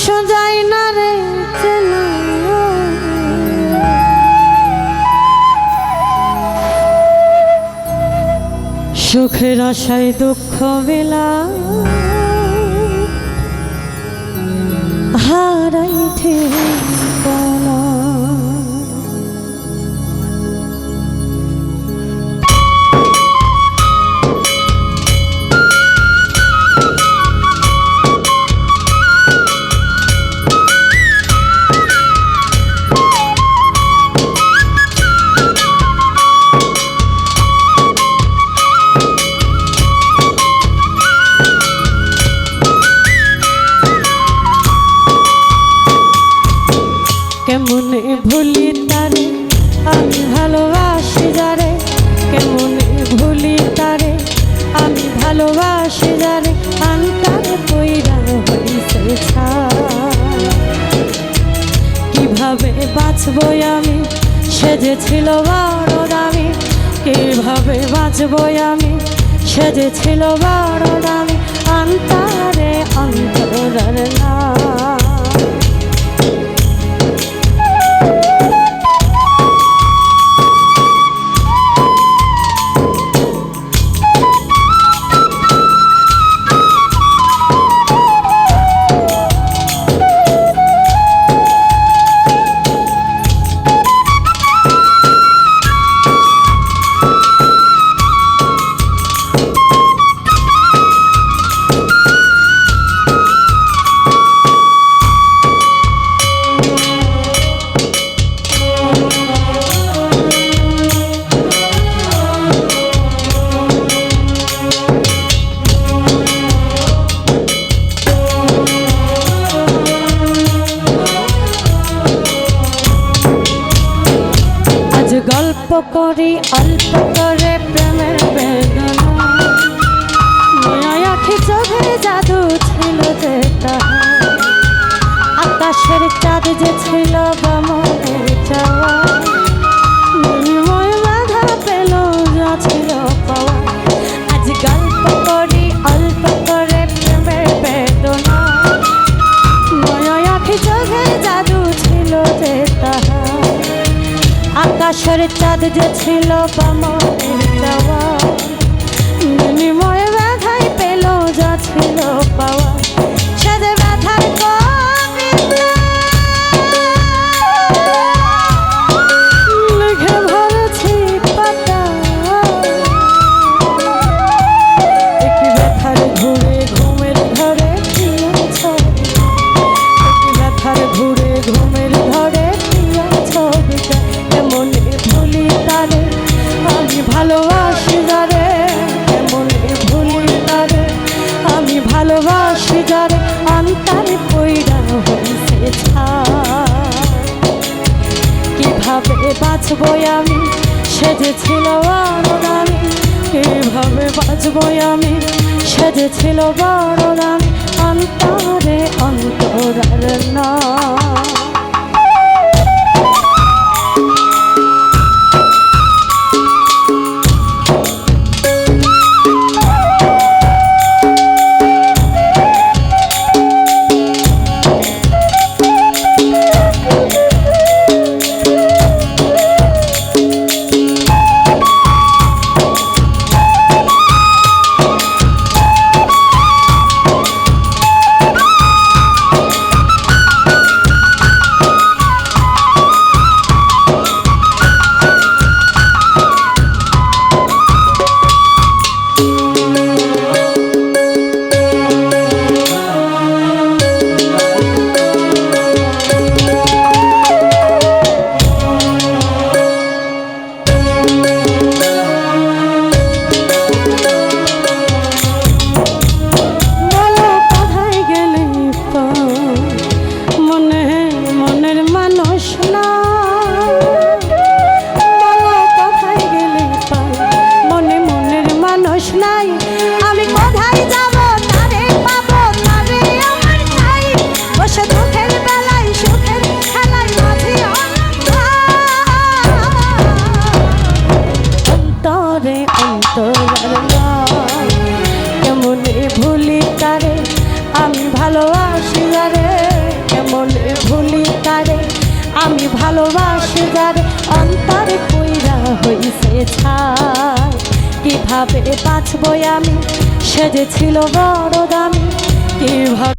সোজাই না রে চেনা, সুখের আশায় দুঃখ বেলা হারাইতে বলা। কেমনে ভুলি তারে আমি ভালোবাসি যারে, কেমনে ভুলি তারে আমি ভালোবাসি যারে, আন্তারে কইরা হইছে ছাই। কিভাবে বাঁচবো আমি, সে যে ছিল বড় দামি, কিভাবে বাঁচবো আমি, সে যে ছিল বড় দামি, আন্তারে অন্তরের না। গল্প করি অল্প করে প্রেমের বেদনা, নয়া আখি চোখে জাদু ছিল যে তাহার, আকাশের চাঁদ যে ছিল গমনের চাওয়া, বিনিময় বাধা পেল যা ছিল পাওয়া। আজ গল্প করি অল্প করে প্রেমের বেদনা, নয়া আখি চোখে জাদু ছিল যে তাহার, আকাশের চাঁদ যে ছিল বামনের চাওয়া, বিনিময় ব্যথায় পেল যা ছিল পাওয়া। সে যে ব্যথার কবিতা লিখে ভরেছি পাতা, একটি ব্যথার ঘুরে ঘুমের ঘরে দিয়েছ, একটি ব্যথার ঘুরে ঘুমের ঘরে দিয়েছ ছবিটা। কেমনে ভুলি তারে আমি ভালোবাসি যারে, কেমনে ভুলি তারে আমি ভালোবাসি যারে, আন্তারে পইরা হইছে ছাই। কিভাবে বাঁচবো আমি, সে যে ছিল বড় দামি, কিভাবে বাঁচবো আমি, সে যে ছিল বড় দামি, অন্তরে অন্তরার না। কেমনে ভুলি তারে আমি ভালোবাসি যারে। বলে ভুলি তারে, আমি ভালোবাসি যারে অন্তরে কইরা হইছে ছাই। কিভাবে বাঁচবো আমি, সে যে ছিল বড় দামি, কিভাবে